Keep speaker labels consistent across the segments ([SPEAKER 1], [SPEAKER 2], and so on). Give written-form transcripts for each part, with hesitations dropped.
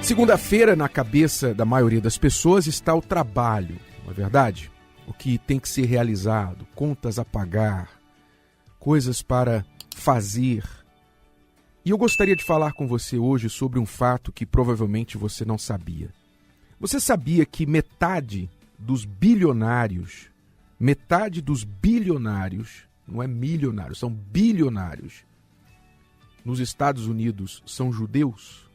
[SPEAKER 1] Segunda-feira, na cabeça da maioria das pessoas, está o trabalho, não é verdade? O que tem que ser realizado, contas a pagar, coisas para fazer. E eu gostaria de falar com você hoje sobre um fato que provavelmente você não sabia. Você sabia que metade dos bilionários, não é milionários, são bilionários, nos Estados Unidos são judeus?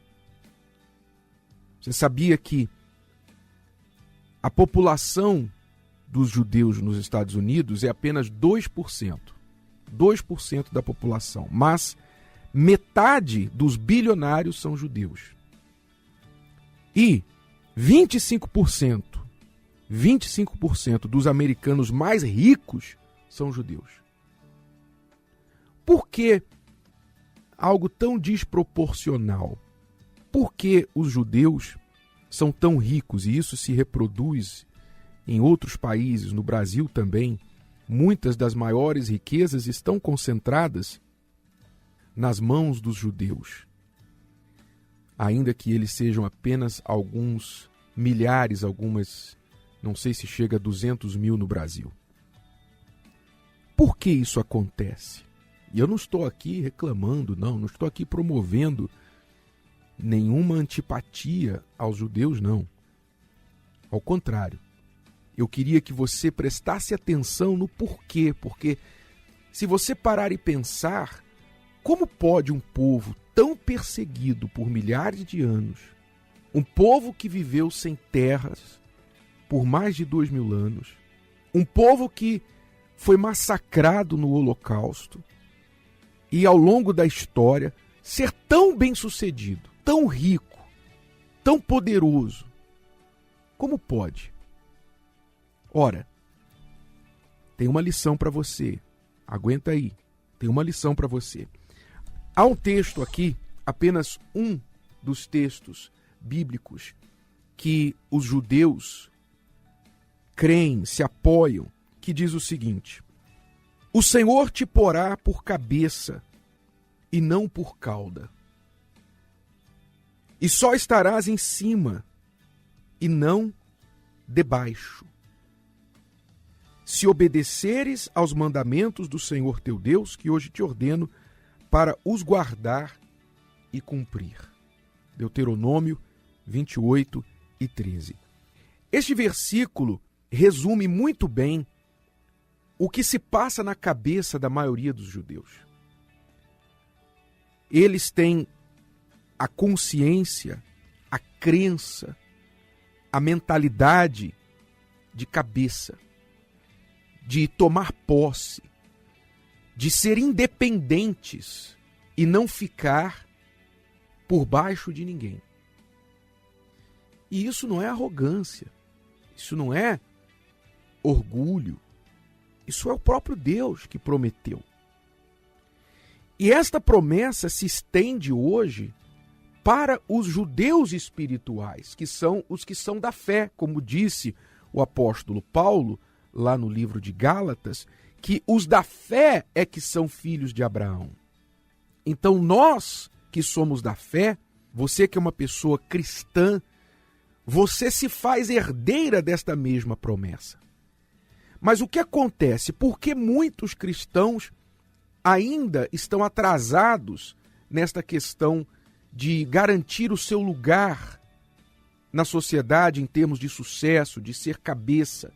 [SPEAKER 1] Você sabia que a população dos judeus nos Estados Unidos é apenas 2%? 2% da população, mas metade dos bilionários são judeus. E 25% dos americanos mais ricos são judeus. Por que algo tão desproporcional? Por que os judeus são tão ricos? E isso se reproduz em outros países, no Brasil também. Muitas das maiores riquezas estão concentradas nas mãos dos judeus. Ainda que eles sejam apenas alguns milhares, não sei se chega a 200 mil no Brasil. Por que isso acontece? E eu não estou aqui reclamando, não estou aqui promovendo nenhuma antipatia aos judeus, não. Ao contrário, eu queria que você prestasse atenção no porquê, porque se você parar e pensar, como pode um povo tão perseguido por milhares de anos, um povo que viveu sem terras por mais de 2000 anos, um povo que foi massacrado no Holocausto e ao longo da história ser tão bem-sucedido, tão rico, tão poderoso? Como pode? Ora, tem uma lição para você. Aguenta aí. Tem uma lição para você. Há um texto aqui, apenas um dos textos bíblicos que os judeus creem, se apoiam, que diz o seguinte: o Senhor te porá por cabeça e não por cauda. E só estarás em cima e não debaixo. Se obedeceres aos mandamentos do Senhor teu Deus, que hoje te ordeno, para os guardar e cumprir. Deuteronômio 28 e 13. Este versículo resume muito bem o que se passa na cabeça da maioria dos judeus. Eles têm a consciência, a crença, a mentalidade de cabeça, de tomar posse, de ser independentes e não ficar por baixo de ninguém. E isso não é arrogância, isso não é orgulho, isso é o próprio Deus que prometeu. E esta promessa se estende hoje para os judeus espirituais, que são os que são da fé, como disse o apóstolo Paulo, lá no livro de Gálatas, que os da fé é que são filhos de Abraão. Então nós que somos da fé, você que é uma pessoa cristã, você se faz herdeira desta mesma promessa. Mas o que acontece? Por que muitos cristãos ainda estão atrasados nesta questão de garantir o seu lugar na sociedade em termos de sucesso, de ser cabeça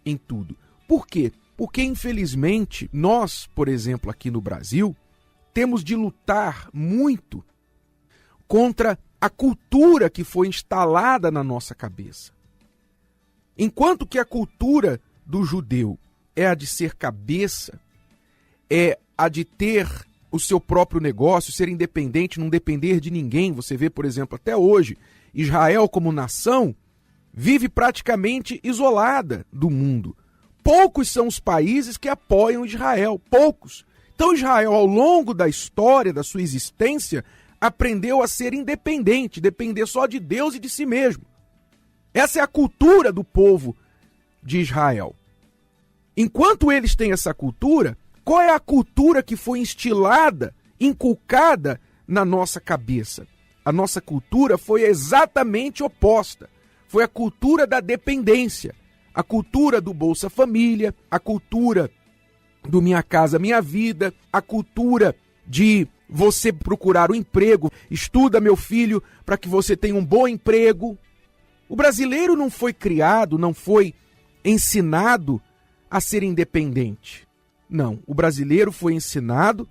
[SPEAKER 1] em tudo? Por quê? Porque, infelizmente, nós, por exemplo, aqui no Brasil, temos de lutar muito contra a cultura que foi instalada na nossa cabeça. Enquanto que a cultura do judeu é a de ser cabeça, é a de ter o seu próprio negócio, ser independente, não depender de ninguém. Você vê, por exemplo, até hoje, Israel como nação vive praticamente isolada do mundo. Poucos são os países que apoiam Israel, poucos. Então Israel, ao longo da história, da sua existência, aprendeu a ser independente, depender só de Deus e de si mesmo. Essa é a cultura do povo de Israel. Enquanto eles têm essa cultura, qual é a cultura que foi instilada, inculcada na nossa cabeça? a nossa cultura foi exatamente oposta. Foi a cultura da dependência, a cultura do Bolsa Família, a cultura do Minha Casa Minha Vida, a cultura de você procurar um emprego. Estuda, meu filho, para que você tenha um bom emprego. O brasileiro não foi criado, não foi ensinado a ser independente. Não, o brasileiro foi ensinado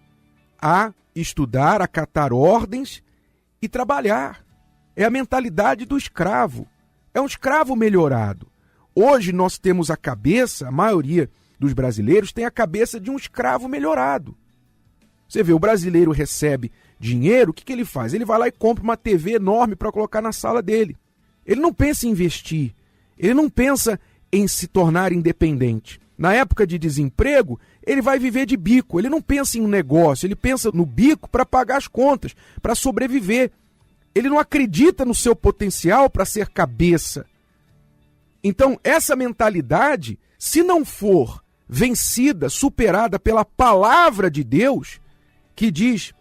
[SPEAKER 1] a estudar, a acatar ordens e trabalhar. É a mentalidade do escravo. É um escravo melhorado. Hoje nós temos a cabeça, a maioria dos brasileiros tem a cabeça de um escravo melhorado. Você vê, o brasileiro recebe dinheiro, o que ele faz? Ele vai lá e compra uma TV enorme para colocar na sala dele. Ele não pensa em investir, ele não pensa em se tornar independente. Na época de desemprego, ele vai viver de bico, ele não pensa em um negócio, ele pensa no bico para pagar as contas, para sobreviver. Ele não acredita no seu potencial para ser cabeça. Então, essa mentalidade, se não for vencida, superada pela palavra de Deus, que diz: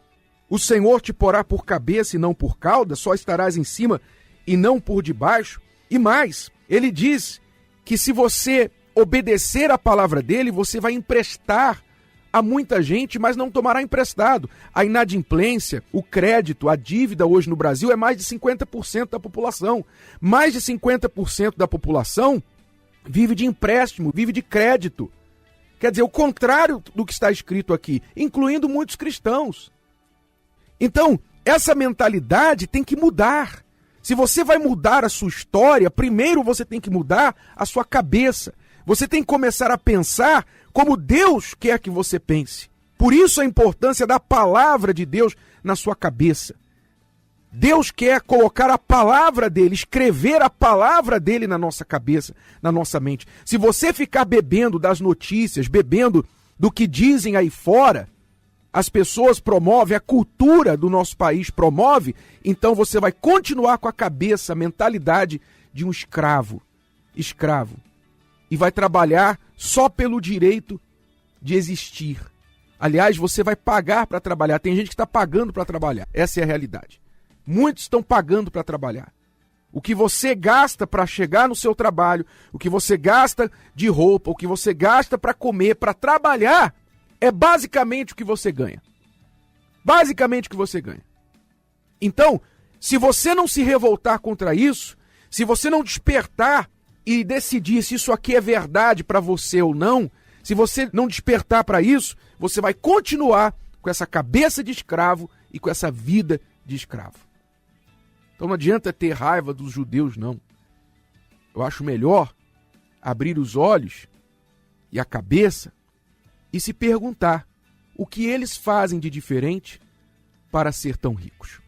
[SPEAKER 1] o Senhor te porá por cabeça e não por cauda, só estarás em cima e não por debaixo. E mais, ele diz que se você obedecer a palavra dele, você vai emprestar a muita gente, mas não tomará emprestado. A inadimplência, o crédito, a dívida hoje no Brasil é mais de 50% da população. Mais de 50% da população vive de empréstimo, vive de crédito. Quer dizer, o contrário do que está escrito aqui, incluindo muitos cristãos. Então, essa mentalidade tem que mudar. Se você vai mudar a sua história, primeiro você tem que mudar a sua cabeça. Você tem que começar a pensar como Deus quer que você pense. Por isso a importância da palavra de Deus na sua cabeça. Deus quer colocar a palavra dele, escrever a palavra dele na nossa cabeça, na nossa mente. Se você ficar bebendo das notícias, bebendo do que dizem aí fora, as pessoas promovem, a cultura do nosso país promove, então você vai continuar com a cabeça, a mentalidade de um escravo. E vai trabalhar só pelo direito de existir. Aliás, você vai pagar para trabalhar. Tem gente que está pagando para trabalhar. Essa é a realidade. Muitos estão pagando para trabalhar. O que você gasta para chegar no seu trabalho, o que você gasta de roupa, o que você gasta para comer, para trabalhar, é basicamente o que você ganha. Basicamente o que você ganha. Então, se você não se revoltar contra isso, se você não despertar e decidir se isso aqui é verdade para você ou não, se você não despertar para isso, você vai continuar com essa cabeça de escravo e com essa vida de escravo. Então não adianta ter raiva dos judeus, não. Eu acho melhor abrir os olhos e a cabeça e se perguntar o que eles fazem de diferente para ser tão ricos.